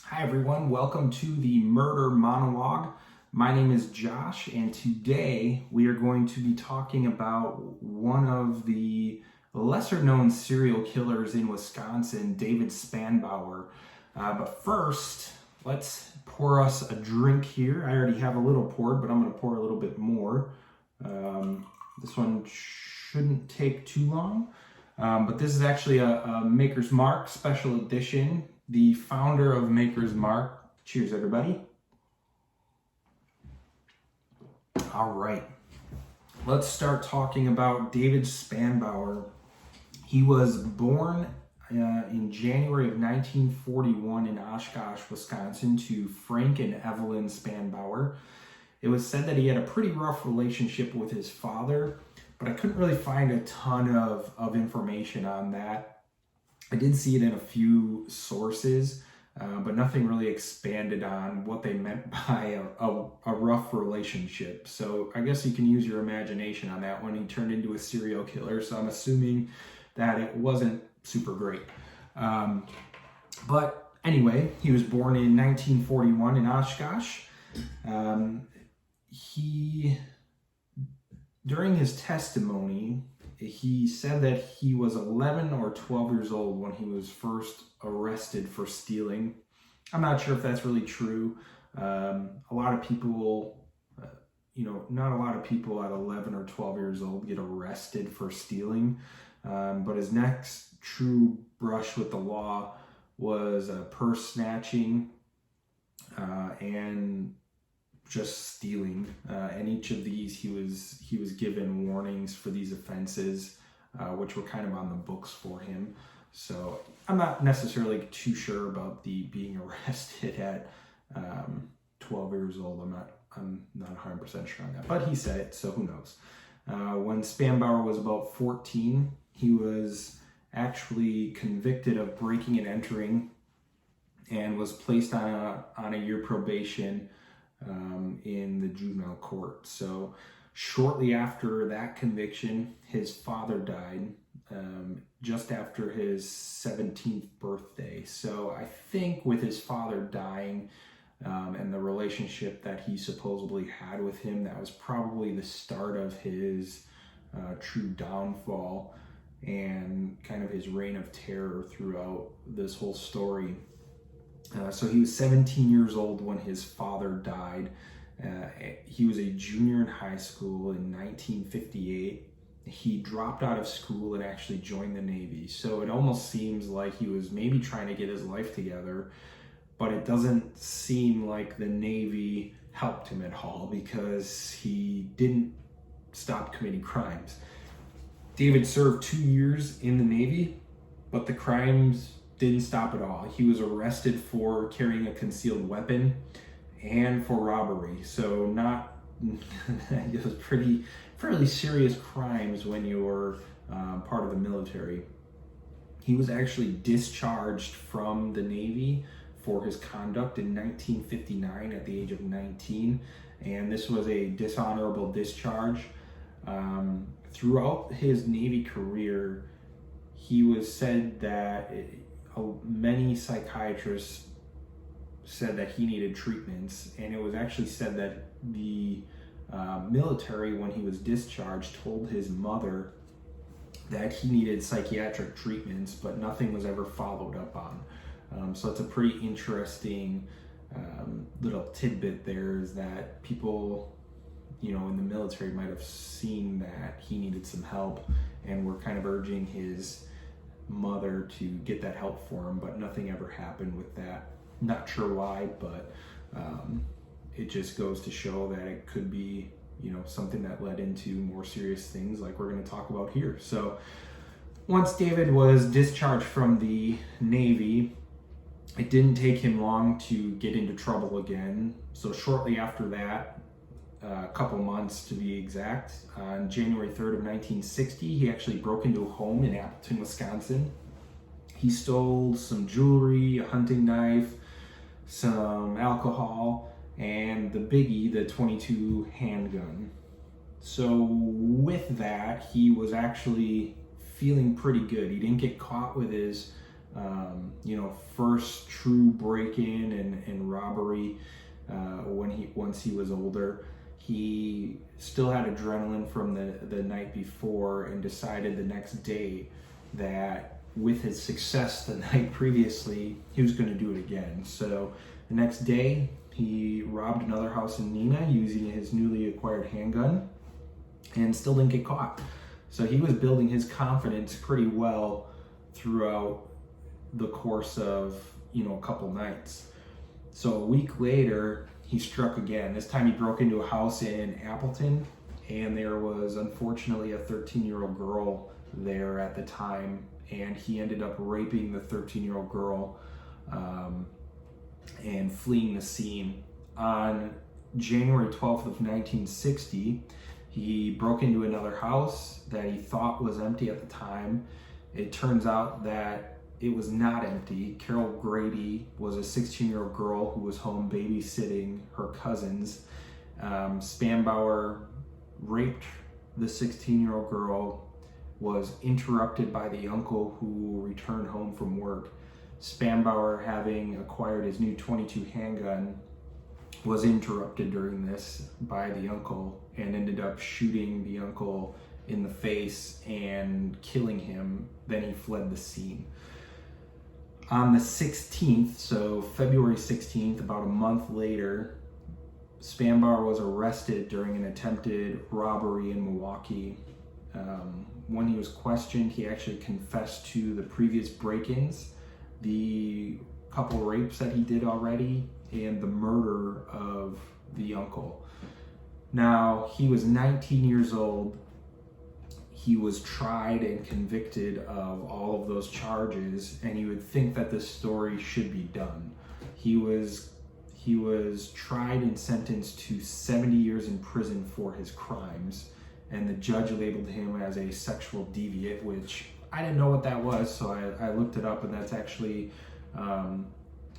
Hi everyone, welcome to the Murder Monologue. My name is Josh, and today we are going to be talking about one of the lesser known serial killers in Wisconsin, David Spanbauer. But first, let's pour us a drink here. I already have a little poured, but I'm going to pour a little bit more. This one shouldn't take too long. But this is actually a Maker's Mark special edition. The founder of Maker's Mark. Cheers, everybody. All right. Let's start talking about David Spanbauer. He was born in January of 1941 in Oshkosh, Wisconsin, to Frank and Evelyn Spanbauer. It was said that he had a pretty rough relationship with his father, but I couldn't really find a ton of information on that. I did see it in a few sources, but nothing really expanded on what they meant by a rough relationship. So I guess you can use your imagination on that when he turned into a serial killer. So I'm assuming that it wasn't super great. But anyway, he was born in 1941 in Oshkosh. During his testimony, he said that he was 11 or 12 years old when he was first arrested for stealing. I'm not sure if that's really true. A lot of people, not a lot of people at 11 or 12 years old get arrested for stealing. But his next true brush with the law was purse snatching and just stealing, and each of these he was given warnings for these offenses, which were kind of on the books for him. So I'm not necessarily too sure about the being arrested at 12 years old. I'm not 100% sure on that, but he said it, so who knows. When Spanbauer was about 14, he was actually convicted of breaking and entering and was placed on a year probation in the juvenile court. So shortly after that conviction, his father died just after his 17th birthday. So I think with his father dying and the relationship that he supposedly had with him, that was probably the start of his true downfall and kind of his reign of terror throughout this whole story. So he was 17 years old when his father died. He was a junior in high school in 1958. He dropped out of school and actually joined the Navy. So it almost seems like he was maybe trying to get his life together, but it doesn't seem like the Navy helped him at all because he didn't stop committing crimes. David served 2 years in the Navy, but the crimes didn't stop at all. He was arrested for carrying a concealed weapon and for robbery. So it was fairly serious crimes when you were part of the military. He was actually discharged from the Navy for his conduct in 1959 at the age of 19, and this was a dishonorable discharge. Throughout his Navy career, he was said that many psychiatrists said that he needed treatments, and it was actually said that the military, when he was discharged, told his mother that he needed psychiatric treatments, but nothing was ever followed up on. So it's a pretty interesting little tidbit there, is that people in the military might have seen that he needed some help and were kind of urging his mother to get that help for him, but nothing ever happened with that. Not sure why, but it just goes to show that it could be something that led into more serious things like we're going to talk about here. So once David was discharged from the Navy, it didn't take him long to get into trouble again. So shortly after that, a couple months to be exact, on January 3rd of 1960, he actually broke into a home in Appleton, Wisconsin. He stole some jewelry, a hunting knife, some alcohol, and the biggie, the .22 handgun. So with that, he was actually feeling pretty good. He didn't get caught with his first true break-in and robbery once he was older. He still had adrenaline from the night before and decided the next day that with his success the night previously, he was going to do it again. So the next day, he robbed another house in Neenah using his newly acquired handgun and still didn't get caught. So he was building his confidence pretty well throughout the course of, a couple nights. So a week later, he struck again. This time he broke into a house in Appleton, and there was unfortunately a 13-year-old girl there at the time, and he ended up raping the 13-year-old girl and fleeing the scene. On January 12th of 1960, he broke into another house that he thought was empty at the time. It turns out that it was not empty. Carol Grady was a 16-year-old girl who was home babysitting her cousins. Spanbauer raped the 16-year-old girl, was interrupted by the uncle who returned home from work. Spanbauer, having acquired his new .22 handgun, was interrupted during this by the uncle and ended up shooting the uncle in the face and killing him. Then he fled the scene. On the 16th, so February 16th, about a month later, Spanbauer was arrested during an attempted robbery in Milwaukee. When he was questioned, he actually confessed to the previous break-ins, the couple rapes that he did already, and the murder of the uncle. Now, he was 19 years old. He was tried and convicted of all of those charges, and you would think that this story should be done. He was tried and sentenced to 70 years in prison for his crimes, and the judge labeled him as a sexual deviant, which I didn't know what that was, so I looked it up, and that's actually,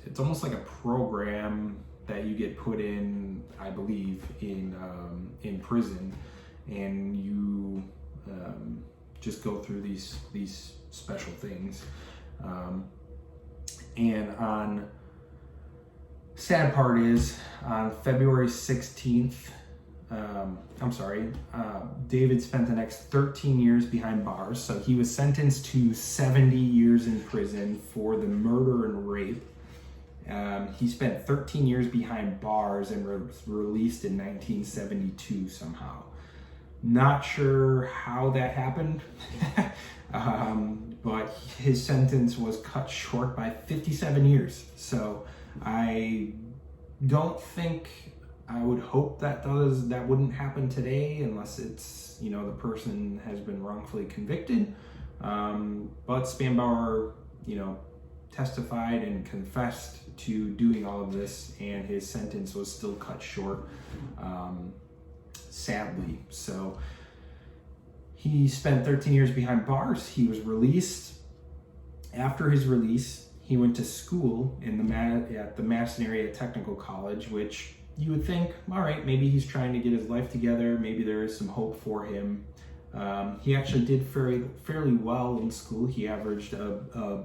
it's almost like a program that you get put in, I believe, in prison, and you just go through these special things. And sad part is, on February 16th, David spent the next 13 years behind bars. So he was sentenced to 70 years in prison for the murder and rape. He spent 13 years behind bars and was released in 1972 somehow. Not sure how that happened, but his sentence was cut short by 57 years. So I don't think, I would hope that wouldn't happen today unless it's, the person has been wrongfully convicted. But Spanbauer, testified and confessed to doing all of this, and his sentence was still cut short, sadly. So he spent 13 years behind bars. He was released. After his release, he went to school at the Madison Area Technical College, which you would think, all right, maybe he's trying to get his life together. Maybe there is some hope for him. He actually did fairly well in school. He averaged a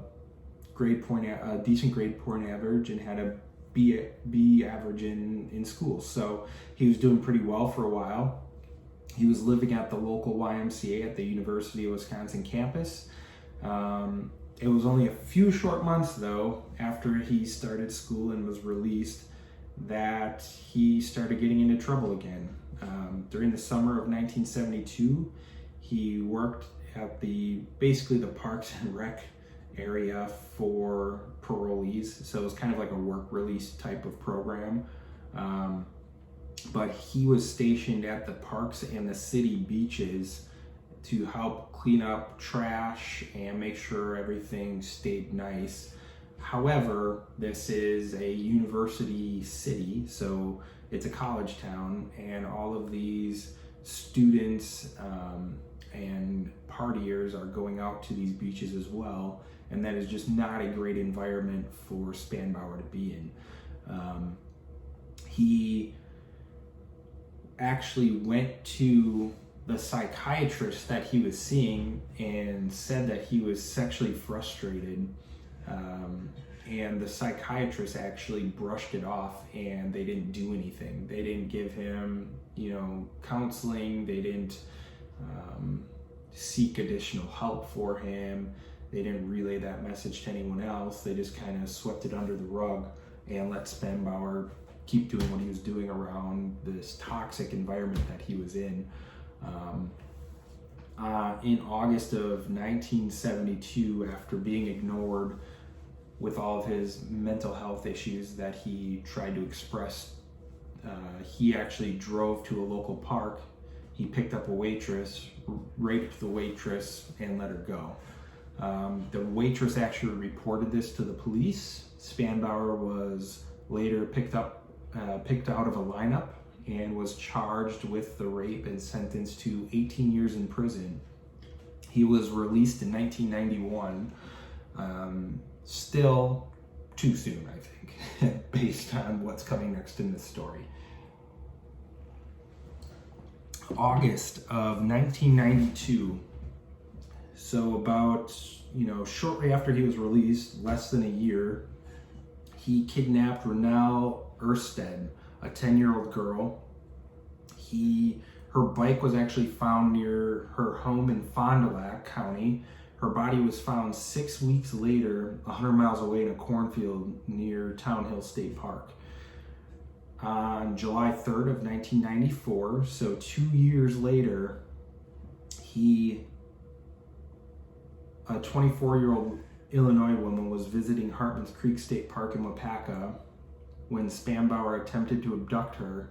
decent grade point average and had a B average in school. So he was doing pretty well for a while. He was living at the local YMCA at the University of Wisconsin campus. It was only a few short months, though, after he started school and was released, that he started getting into trouble again. During the summer of 1972, he worked at basically the Parks and Rec area for parolees. So it was kind of like a work release type of program. But he was stationed at the parks and the city beaches to help clean up trash and make sure everything stayed nice. However, this is a university city, so it's a college town, and all of these students and partiers are going out to these beaches as well, and that is just not a great environment for Spanbauer to be in. He actually went to the psychiatrist that he was seeing and said that he was sexually frustrated. And the psychiatrist actually brushed it off, and they didn't do anything. They didn't give him, counseling. They didn't seek additional help for him. They didn't relay that message to anyone else. They just kind of swept it under the rug and let Spanbauer keep doing what he was doing around this toxic environment that he was in. In August of 1972, after being ignored with all of his mental health issues that he tried to express, he actually drove to a local park. He picked up a waitress, raped the waitress, and let her go. The waitress actually reported this to the police. Spanbauer was later picked out of a lineup and was charged with the rape and sentenced to 18 years in prison. He was released in 1991. Still too soon, I think, based on what's coming next in this story. August of 1992. So about, shortly after he was released, less than a year, he kidnapped Renelle Ersted, a 10-year-old girl. Her bike was actually found near her home in Fond du Lac County. Her body was found 6 weeks later, 100 miles away in a cornfield near Town Hill State Park. On July 3rd of 1994, so 2 years later, a 24-year-old Illinois woman was visiting Hartman's Creek State Park in Wapaka when Spanbauer attempted to abduct her.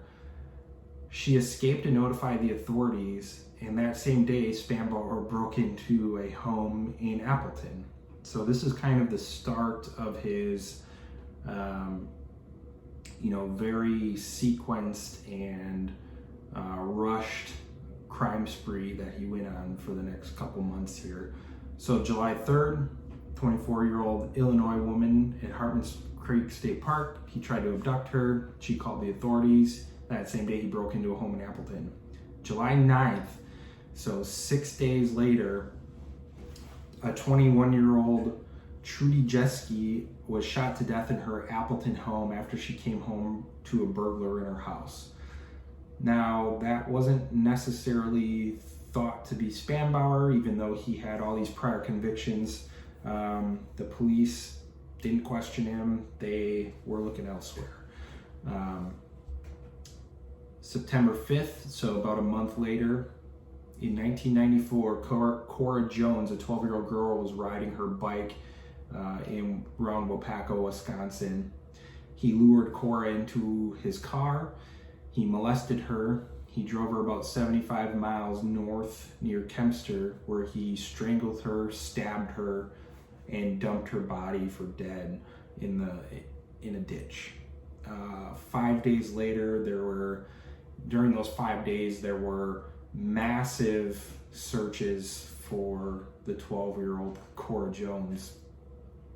She escaped and notified the authorities, and that same day, Spanbauer broke into a home in Appleton. So this is kind of the start of his, very sequenced and rushed crime spree that he went on for the next couple months here. So July 3rd, 24-year-old Illinois woman at Hartman's Creek State Park. He tried to abduct her. She called the authorities. That same day, he broke into a home in Appleton. July 9th, so 6 days later, a 21-year-old Trudy Jeske was shot to death in her Appleton home after she came home to a burglar in her house. Now, that wasn't necessarily thought to be Spanbauer, even though he had all these prior convictions. The police didn't question him. They were looking elsewhere. September 5th, so about a month later, in 1994, Cora Jones, a 12-year-old girl, was riding her bike around Wapaka, Wisconsin. He lured Cora into his car. He molested her. He drove her about 75 miles north near Kempster, where he strangled her, stabbed her, and dumped her body for dead in a ditch. 5 days later, during those 5 days, there were massive searches for the 12-year-old Cora Jones.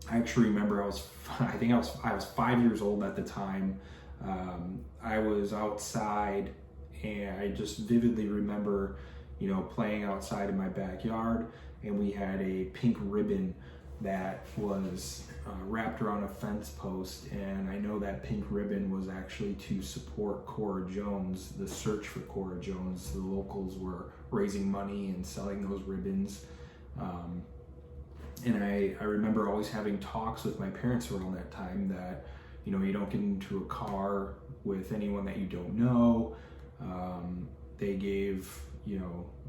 I actually remember I was 5 years old at the time. I was outside, and I just vividly remember, playing outside in my backyard, and we had a pink ribbon that was wrapped around a fence post, and I know that pink ribbon was actually to support Cora Jones, the search for Cora Jones. The locals were raising money and selling those ribbons. And I remember always having talks with my parents around that time that, you don't get into a car with anyone that you don't know. They gave,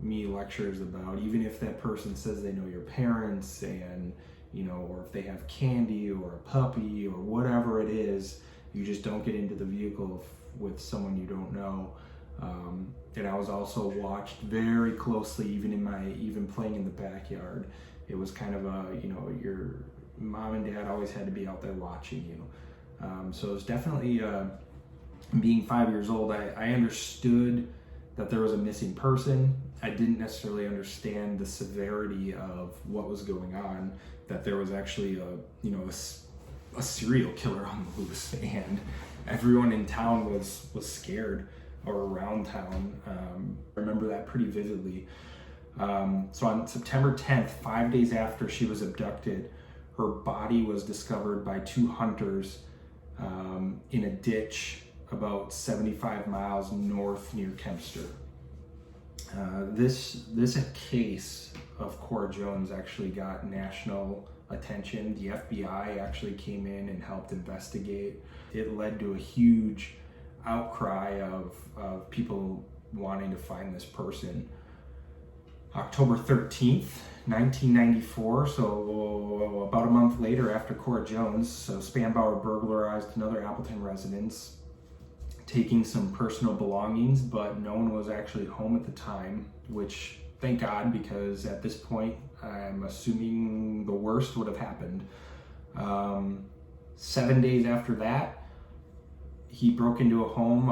me lectures about, even if that person says they know your parents, and, or if they have candy or a puppy or whatever it is, you just don't get into the vehicle with someone you don't know. And I was also watched very closely, even playing in the backyard. It was kind of your mom and dad always had to be out there watching you. So it was definitely, being 5 years old, I understood that there was a missing person. I didn't necessarily understand the severity of what was going on, that there was actually a serial killer on the loose, and everyone in town was scared, or around town. I remember that pretty vividly. So on September 10th, 5 days after she was abducted, her body was discovered by two hunters in a ditch about 75 miles north near Kempster. This case of Cora Jones actually got national attention. The FBI actually came in and helped investigate. It led to a huge outcry of people wanting to find this person. October 13th, 1994, so about a month later after Cora Jones, so Spanbauer burglarized another Appleton residence, taking some personal belongings, but no one was actually home at the time, which thank God, because at this point I'm assuming the worst would have happened. 7 days after that, he broke into a home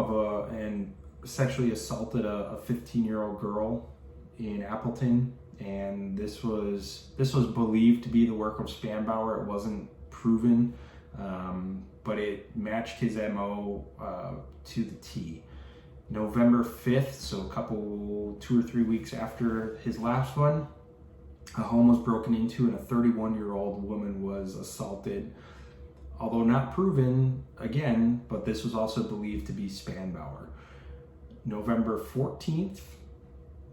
and sexually assaulted a 15-year-old girl in Appleton, and this was believed to be the work of Spanbauer. It wasn't proven, but it matched his MO to the T. November 5th, so 2 or 3 weeks after his last one, a home was broken into and a 31-year-old woman was assaulted, although not proven again, but this was also believed to be Spanbauer. November 14th,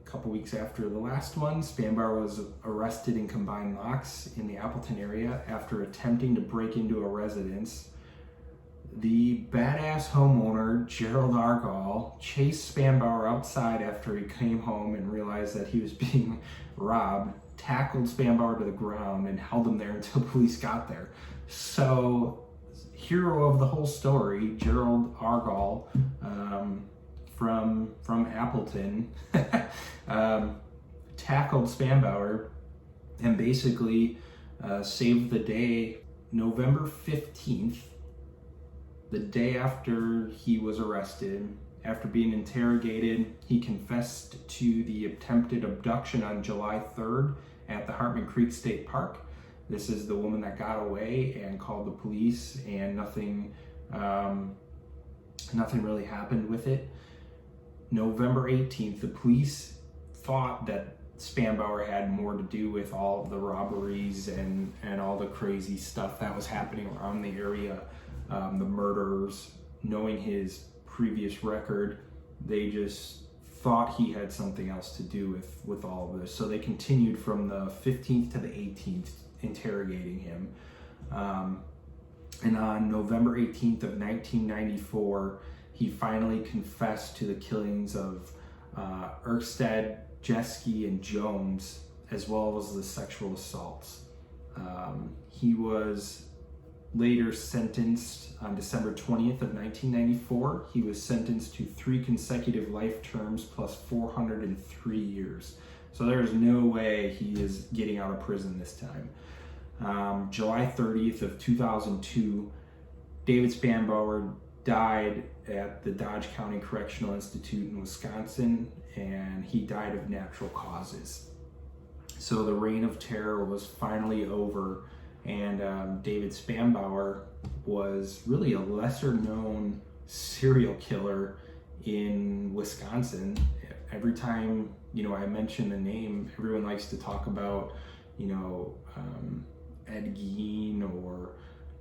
a couple weeks after the last one, Spanbauer was arrested in combined locks in the Appleton area after attempting to break into a residence. The badass homeowner, Gerald Argall, chased Spanbauer outside after he came home and realized that he was being robbed, tackled Spanbauer to the ground, and held him there until police got there. So, hero of the whole story, Gerald Argall, from Appleton, tackled Spanbauer and basically saved the day. November 15th, the day after he was arrested, after being interrogated, he confessed to the attempted abduction on July 3rd at the Hartman Creek State Park. This is the woman that got away and called the police, and nothing really happened with it. November 18th, the police thought that Spanbauer had more to do with all of the robberies and all the crazy stuff that was happening around the area, the murders. Knowing his previous record, they just thought he had something else to do with all of this. So they continued from the 15th to the 18th interrogating him. And on November 18th of 1994, he finally confessed to the killings of Erkstead, Jeske, and Jones, as well as the sexual assaults. He was later sentenced on December 20th of 1994. He was sentenced to 3 consecutive life terms plus 403 years. So there is no way he is getting out of prison this time. July 30th of 2002, David Spanbauer died at the Dodge County Correctional Institute in Wisconsin, and he died of natural causes. So the reign of terror was finally over, and David Spanbauer was really a lesser known serial killer in Wisconsin. Every time, I mention the name, everyone likes to talk about, Ed Gein or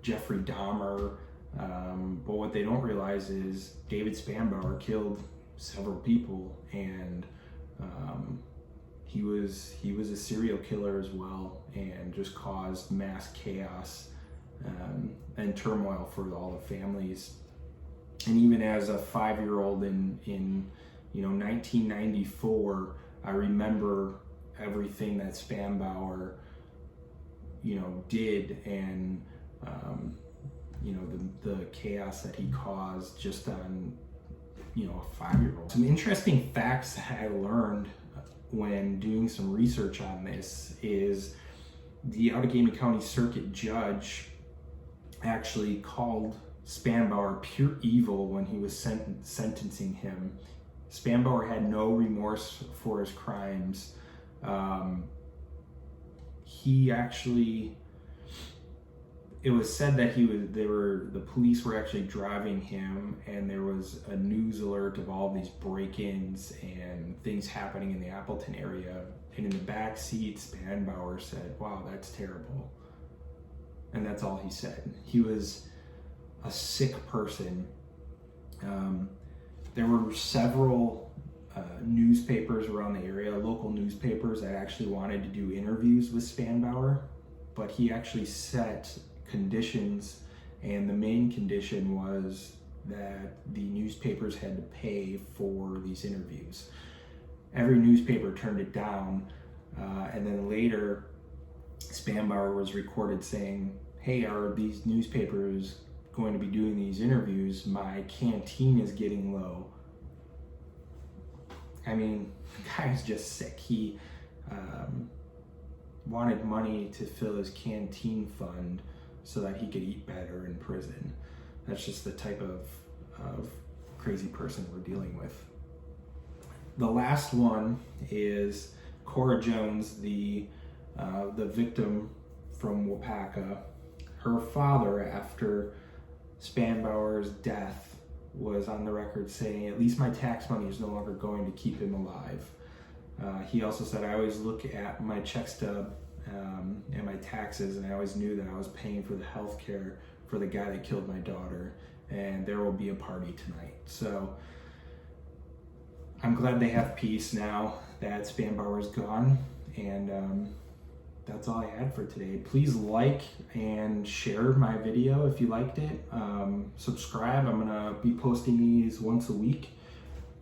Jeffrey Dahmer. But what they don't realize is David Spanbauer killed several people, and he was a serial killer as well, and just caused mass chaos and turmoil for all the families. And even as a 5-year-old in 1994, I remember everything that Spanbauer did, and the chaos that he caused just on a 5-year-old. Some interesting facts that I learned when doing some research on this is the Outagamie County Circuit Judge actually called Spanbauer pure evil when he was sentencing him. Spanbauer had no remorse for his crimes. It was said that the police were actually driving him, and there was a news alert of all these break-ins and things happening in the Appleton area. And in the back seat, Spanbauer said, "Wow, that's terrible." And that's all he said. He was a sick person. There were several newspapers around the area, local newspapers, that actually wanted to do interviews with Spanbauer, but he actually set conditions, and the main condition was that the newspapers had to pay for these interviews. Every newspaper turned it down, and then later Spanbauer was recorded saying, "Hey, are these newspapers going to be doing these interviews? My canteen is getting low." I mean, the guy's just sick. He wanted money to fill his canteen fund so that he could eat better in prison. That's just the type of crazy person we're dealing with. The last one is Cora Jones, the victim from Wapaka. Her father, after Spanbauer's death, was on the record saying, "At least my tax money is no longer going to keep him alive." He also said, "I always look at my check stub and my taxes, and I always knew that I was paying for the health care for the guy that killed my daughter, and there will be a party tonight." So I'm glad they have peace now that Spanbauer's gone, and that's all I had for today. Please like and share my video if you liked it. Subscribe. I'm gonna be posting these once a week,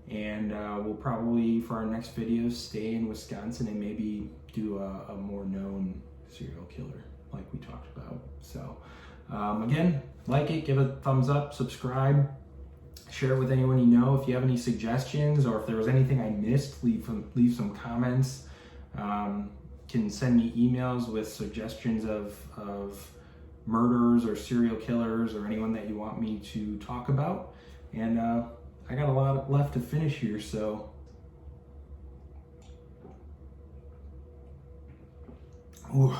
and we'll probably, for our next videos, stay in Wisconsin and maybe do a more known serial killer like we talked about. So again, like it, give it a thumbs up, subscribe, share it with anyone you know. If you have any suggestions, or if there was anything I missed, leave some comments. Can send me emails with suggestions of murderers or serial killers or anyone that you want me to talk about. And I got a lot left to finish here, so ooh.